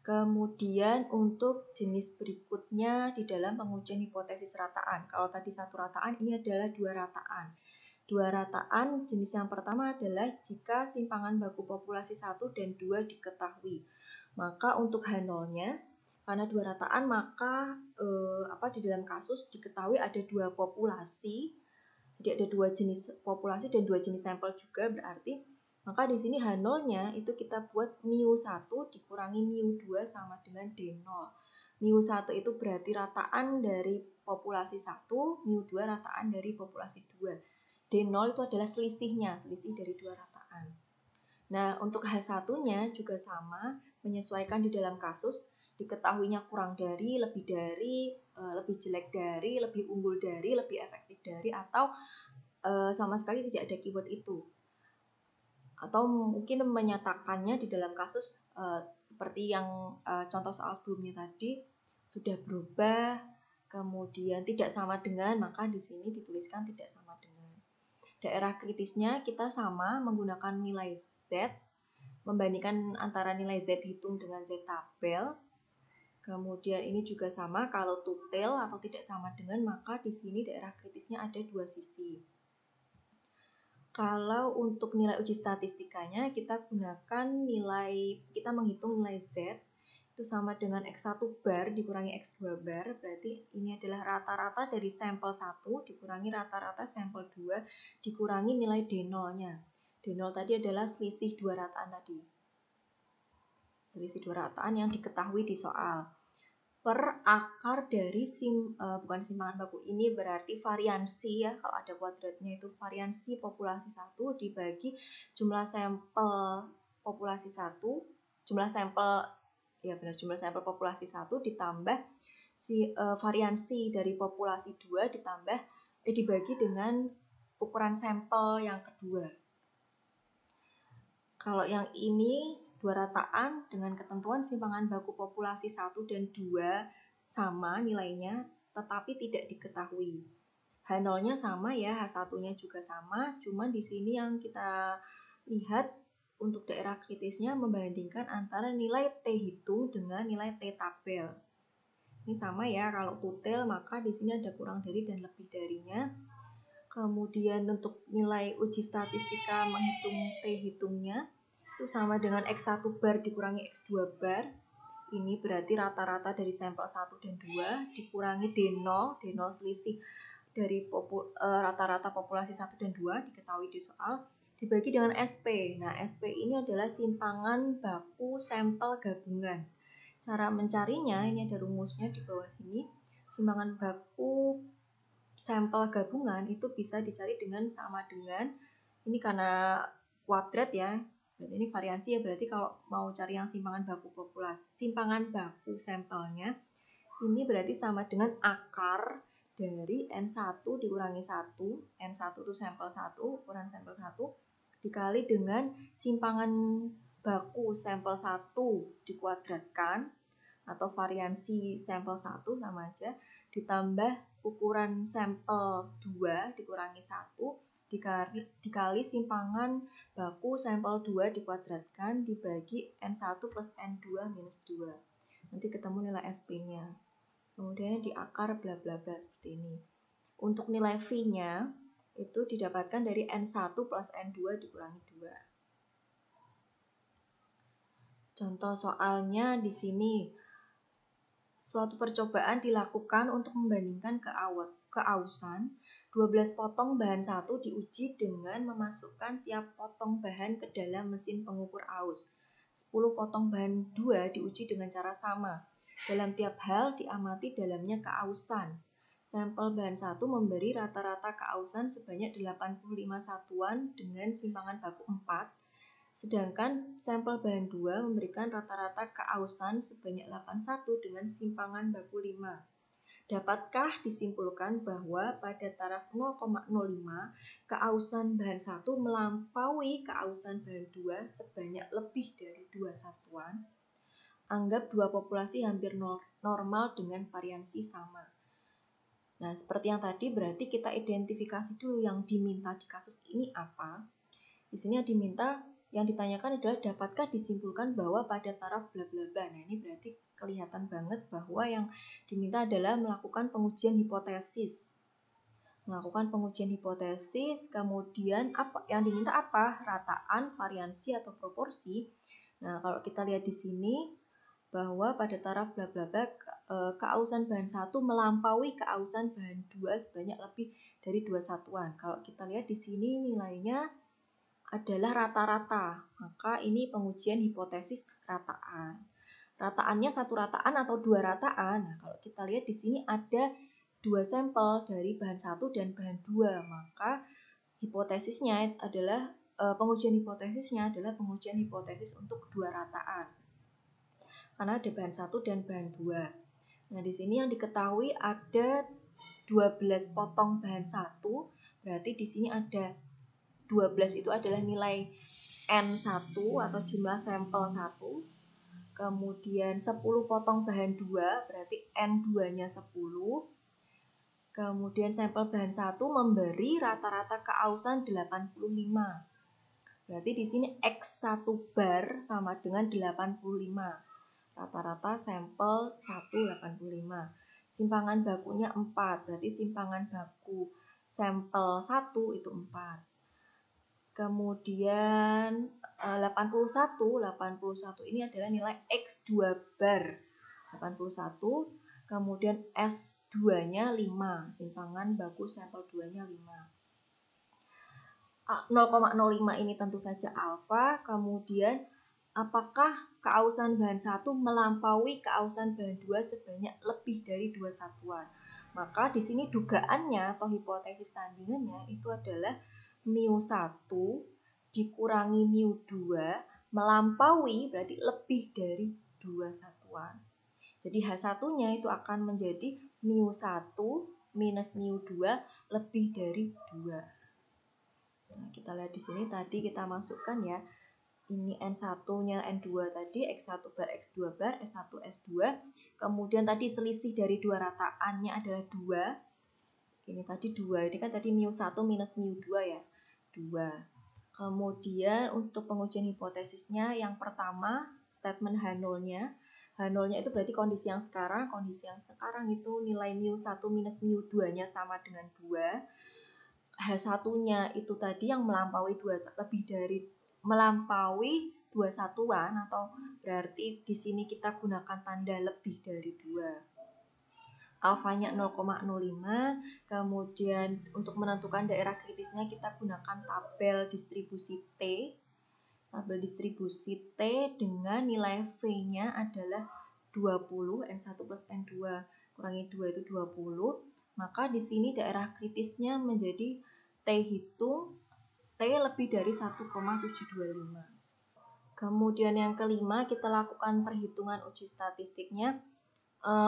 Kemudian untuk jenis berikutnya di dalam pengujian hipotesis rataan. Kalau tadi satu rataan, ini adalah dua rataan. Dua rataan jenis yang pertama adalah jika simpangan baku populasi 1 dan 2 diketahui. Maka untuk H0-nya, karena dua rataan maka di dalam kasus diketahui ada dua populasi. Jadi ada dua jenis populasi dan dua jenis sampel juga, berarti maka di sini H0-nya itu kita buat μ1 dikurangi μ2 sama dengan D0. μ1 itu berarti rataan dari populasi 1, μ2 rataan dari populasi 2. D0 itu adalah selisihnya, selisih dari dua rataan. Nah, untuk H1-nya juga sama, menyesuaikan di dalam kasus, diketahuinya kurang dari, lebih jelek dari, lebih unggul dari, lebih efektif dari, atau sama sekali tidak ada keyword itu. Atau mungkin menyatakannya di dalam kasus seperti yang contoh soal sebelumnya tadi sudah berubah, kemudian tidak sama dengan, maka di sini dituliskan tidak sama dengan. Daerah kritisnya kita sama menggunakan nilai Z, membandingkan antara nilai Z hitung dengan Z tabel. Kemudian ini juga sama, kalau tutil atau tidak sama dengan, maka di sini daerah kritisnya ada dua sisi. Kalau untuk nilai uji statistikanya kita menghitung nilai Z itu sama dengan X1 bar dikurangi X2 bar, berarti ini adalah rata-rata dari sampel 1 dikurangi rata-rata sampel 2 dikurangi nilai D0-nya. D0 tadi adalah selisih dua rataan tadi. Selisih dua rataan yang diketahui di soal. Per akar dari simpangan baku, ini berarti variansi ya, kalau ada kuadratnya itu variansi populasi 1 dibagi jumlah sampel populasi 1, jumlah sampel populasi 1 ditambah variansi dari populasi 2 dibagi dengan ukuran sampel yang kedua. Kalau yang ini dua rataan dengan ketentuan simpangan baku populasi 1 dan 2 sama nilainya, tetapi tidak diketahui. H0-nya sama ya, H1-nya juga sama, cuman di sini yang kita lihat untuk daerah kritisnya membandingkan antara nilai T hitung dengan nilai T tabel. Ini sama ya, kalau tutil maka di sini ada kurang dari dan lebih darinya. Kemudian untuk nilai uji statistika menghitung T hitungnya itu sama dengan X1 bar dikurangi X2 bar. Ini berarti rata-rata dari sampel 1 dan 2 dikurangi D0 selisih dari rata-rata populasi 1 dan 2 diketahui di soal, dibagi dengan SP. Nah, SP ini adalah simpangan baku sampel gabungan. Cara mencarinya, ini ada rumusnya di bawah sini. Simpangan baku sampel gabungan itu bisa dicari dengan sama dengan, ini karena kuadrat ya, dan ini variansi ya, berarti kalau mau cari yang simpangan baku sampelnya, ini berarti sama dengan akar dari N1 dikurangi 1, N1 itu sampel 1, ukuran sampel 1, dikali dengan simpangan baku sampel 1 dikuadratkan, atau variansi sampel 1 sama aja, ditambah ukuran sampel 2 dikurangi 1, dikali simpangan baku sampel 2 dikuadratkan dibagi N1 plus N2 minus 2. Nanti ketemu nilai SP-nya. Kemudian di akar bla bla bla seperti ini. Untuk nilai V-nya itu didapatkan dari N1 plus N2 dikurangi 2. Contoh soalnya di sini. Suatu percobaan dilakukan untuk membandingkan keausan. 12 potong bahan 1 diuji dengan memasukkan tiap potong bahan ke dalam mesin pengukur aus. 10 potong bahan 2 diuji dengan cara sama. Dalam tiap hal diamati dalamnya keausan. Sampel bahan 1 memberi rata-rata keausan sebanyak 85 satuan dengan simpangan baku 4. Sedangkan sampel bahan 2 memberikan rata-rata keausan sebanyak 81 dengan simpangan baku 5. Dapatkah disimpulkan bahwa pada taraf 0,05 keausan bahan 1 melampaui keausan bahan 2 sebanyak lebih dari 2 satuan? Anggap dua populasi hampir normal dengan variansi sama. Nah, seperti yang tadi berarti kita identifikasi dulu yang diminta di kasus ini apa. Di sini yang diminta yang ditanyakan adalah dapatkah disimpulkan bahwa pada taraf bla bla bla. Nah, ini berarti kelihatan banget bahwa yang diminta adalah melakukan pengujian hipotesis. Kemudian apa yang diminta apa? Rataan, variansi atau proporsi. Nah, kalau kita lihat di sini bahwa pada taraf bla bla bla keausan bahan 1 melampaui keausan bahan 2 sebanyak lebih dari 2 satuan. Kalau kita lihat di sini nilainya adalah rata-rata, maka ini pengujian hipotesis rataan. Rataannya satu rataan atau dua rataan. Nah, kalau kita lihat di sini ada 2 sampel dari bahan 1 dan bahan 2, maka hipotesisnya adalah pengujian hipotesisnya adalah pengujian hipotesis untuk 2 rataan. Karena ada bahan 1 dan bahan 2. Nah, di sini yang diketahui ada 12 potong bahan 1, berarti di sini ada 12 itu adalah nilai N1 atau jumlah sampel 1. Kemudian 10 potong bahan 2 berarti N2-nya 10. Kemudian sampel bahan 1 memberi rata-rata keausan 85. Berarti di sini X1 bar sama dengan 85. Rata-rata sampel 1 85. Simpangan bakunya 4, berarti simpangan baku sampel 1 itu 4. Kemudian 81 ini adalah nilai X2 bar 81. Kemudian S2-nya 5, simpangan baku sampel 2-nya 5. 0,05 ini tentu saja alfa. Kemudian apakah keausan bahan 1 melampaui keausan bahan 2 sebanyak lebih dari 2 satuan? Maka di sini dugaannya atau hipotesis tandingannya itu adalah mu1 dikurangi mu2 melampaui berarti lebih dari 2 satuan. Jadi H1-nya itu akan menjadi mu1 minus mu2 lebih dari 2. Nah, kita lihat di sini tadi kita masukkan ya. Ini N1-nya N2 tadi, X1 bar, X2 bar, S1, S2. Kemudian tadi selisih dari 2 rataannya adalah 2. Ini tadi 2, ini kan tadi mu1 minus mu2 ya, 2. Kemudian untuk pengujian hipotesisnya yang pertama statement H0-nya. H0-nya itu berarti kondisi yang sekarang itu nilai mu1 minus mu2-nya sama dengan 2. H1-nya itu tadi yang melampaui 2 satuan atau berarti di sini kita gunakan tanda lebih dari 2. Alfanya 0,05. Kemudian untuk menentukan daerah kritisnya kita gunakan tabel distribusi T. Tabel distribusi T dengan nilai V-nya adalah 20, N1 plus N2 kurangi 2 itu 20. Maka di sini daerah kritisnya menjadi T hitung T lebih dari 1,725. Kemudian yang kelima kita lakukan perhitungan uji statistiknya.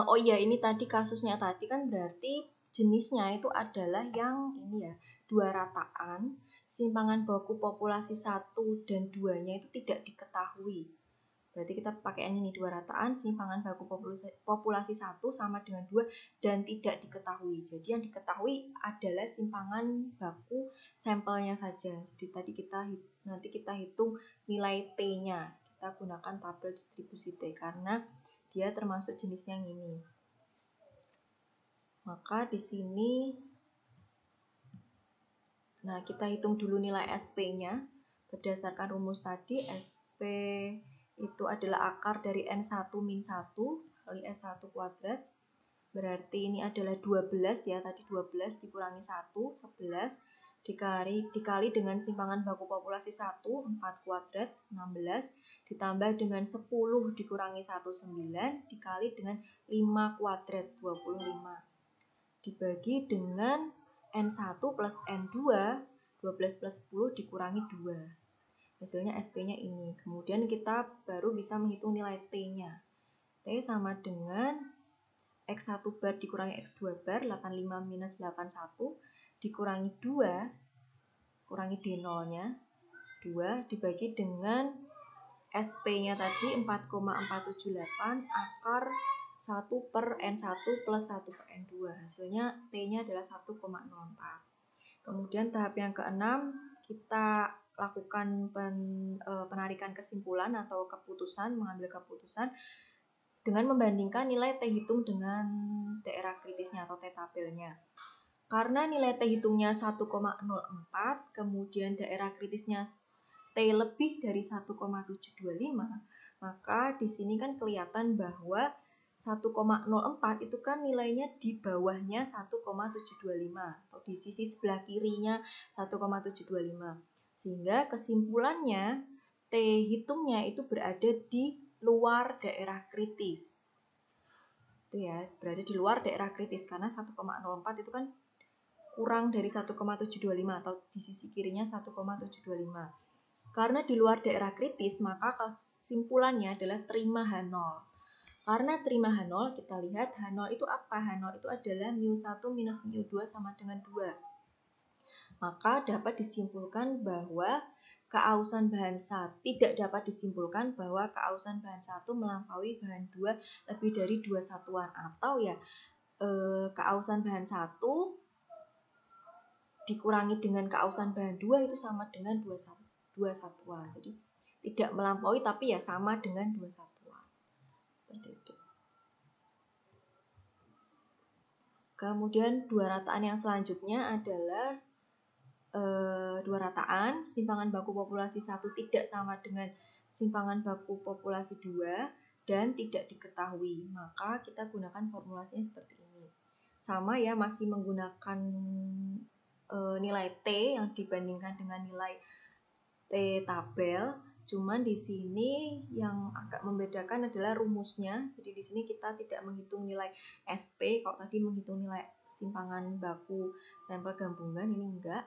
Oh iya, ini tadi kasusnya tadi kan berarti jenisnya itu adalah yang ini ya, 2 rataan, simpangan baku populasi 1 dan 2-nya itu tidak diketahui. Berarti kita pakai yang ini 2 rataan, simpangan baku populasi 1 sama dengan 2 dan tidak diketahui. Jadi yang diketahui adalah simpangan baku sampelnya saja. Jadi tadi nanti kita hitung nilai T-nya. Kita gunakan tabel distribusi T karena dia termasuk jenis yang ini. Maka di sini kita hitung dulu nilai SP-nya berdasarkan rumus tadi. SP itu adalah akar dari N1 min 1 kali S1 kuadrat. Berarti ini adalah 12 ya, tadi 12 dikurangi 1, 11 dikali dengan simpangan baku populasi 1, 4 kuadrat, 16 ditambah dengan 10 dikurangi 1, 9 dikali dengan 5 kuadrat, 25 dibagi dengan N1 plus N2, 12 plus 10 dikurangi 2. Hasilnya SP-nya ini. Kemudian kita baru bisa menghitung nilai T-nya. T sama dengan X1 bar dikurangi X2 bar, 85 minus 81 dikurangi 2, kurangi D0-nya, 2 dibagi dengan SP-nya tadi 4,478 akar 1 per N1 plus 1 per N2. Hasilnya T-nya adalah 1,04. Kemudian tahap yang keenam kita melakukan penarikan kesimpulan atau mengambil keputusan dengan membandingkan nilai T hitung dengan daerah kritisnya atau T tabelnya. Karena nilai T hitungnya 1,04, kemudian daerah kritisnya T lebih dari 1,725, maka di sini kan kelihatan bahwa 1,04 itu kan nilainya di bawahnya 1,725 atau di sisi sebelah kirinya 1,725. Sehingga kesimpulannya T hitungnya itu berada di luar daerah kritis. Itu ya, berada di luar daerah kritis karena 1,04 itu kan kurang dari 1,725 atau di sisi kirinya 1,725. Karena di luar daerah kritis, maka kesimpulannya adalah terima H0. Karena terima H0, kita lihat H0 itu apa? H0 itu adalah μ1 minus μ2 sama dengan 2. Maka dapat disimpulkan bahwa keausan bahan 1 tidak dapat disimpulkan bahwa keausan bahan 1 melampaui bahan 2 lebih dari 2 satuan, atau ya keausan bahan 1 dikurangi dengan keausan bahan 2 itu sama dengan 2 satuan. Jadi tidak melampaui tapi ya sama dengan 2 satuan. Seperti itu. Kemudian dua rataan yang selanjutnya adalah dua rataan simpangan baku populasi 1 tidak sama dengan simpangan baku populasi 2 dan tidak diketahui. Maka kita gunakan formulasinya seperti ini. Sama ya, masih menggunakan nilai T yang dibandingkan dengan nilai T tabel. Cuman di sini yang agak membedakan adalah rumusnya. Jadi di sini kita tidak menghitung nilai SP. Kalau tadi menghitung nilai simpangan baku sampel gabungan, ini enggak.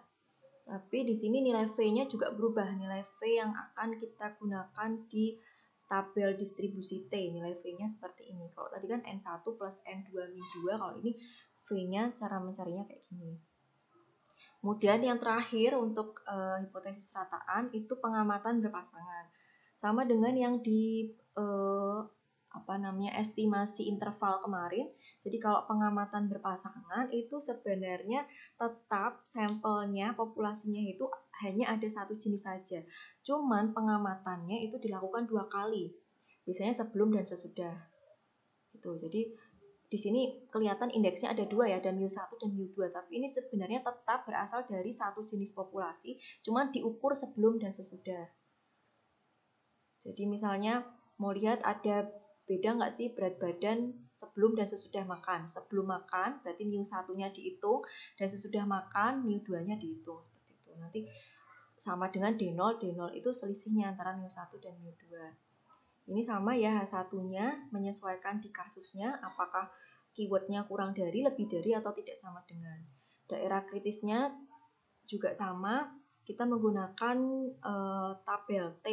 Tapi di sini nilai V-nya juga berubah. Nilai V yang akan kita gunakan di tabel distribusi T. Nilai V-nya seperti ini. Kalau tadi kan N1 plus N2 min 2. Kalau ini V-nya cara mencarinya kayak gini. Kemudian yang terakhir untuk hipotesis rataan itu pengamatan berpasangan. Sama dengan yang di estimasi interval kemarin. Jadi kalau pengamatan berpasangan itu sebenarnya tetap sampelnya, populasinya itu hanya ada satu jenis saja. Cuman pengamatannya itu dilakukan 2 kali. Biasanya sebelum dan sesudah. Gitu. Jadi di sini kelihatan indeksnya ada 2 ya, ada μ1 dan μ2, tapi ini sebenarnya tetap berasal dari satu jenis populasi, cuma diukur sebelum dan sesudah. Jadi misalnya mau lihat ada beda nggak sih berat badan sebelum dan sesudah makan. Sebelum makan berarti μ1-nya dihitung, dan sesudah makan μ2-nya dihitung. Seperti itu. Nanti sama dengan D0, D0 itu selisihnya antara μ1 dan μ2. Ini sama ya, H1-nya menyesuaikan di kasusnya, apakah keywordnya kurang dari, lebih dari, atau tidak sama dengan. Daerah kritisnya juga sama, kita menggunakan tabel T.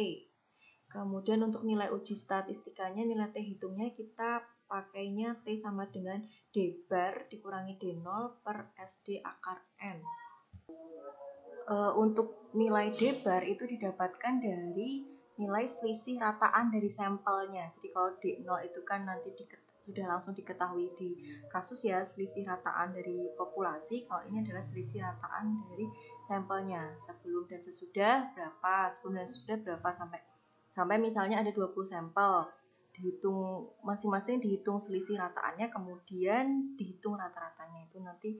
Kemudian untuk nilai uji statistikanya, nilai T hitungnya kita pakainya T sama dengan D bar dikurangi D0 per SD akar N. Untuk nilai D bar itu didapatkan dari nilai selisih rataan dari sampelnya. Jadi kalau D0 itu kan nanti sudah langsung diketahui di kasus ya, selisih rataan dari populasi. Kalau ini adalah selisih rataan dari sampelnya. Sebelum dan sesudah berapa, sebelum dan sesudah berapa, sampai misalnya ada 20 sampel. Dihitung masing-masing, dihitung selisih rataannya, kemudian dihitung rata-ratanya. Itu nanti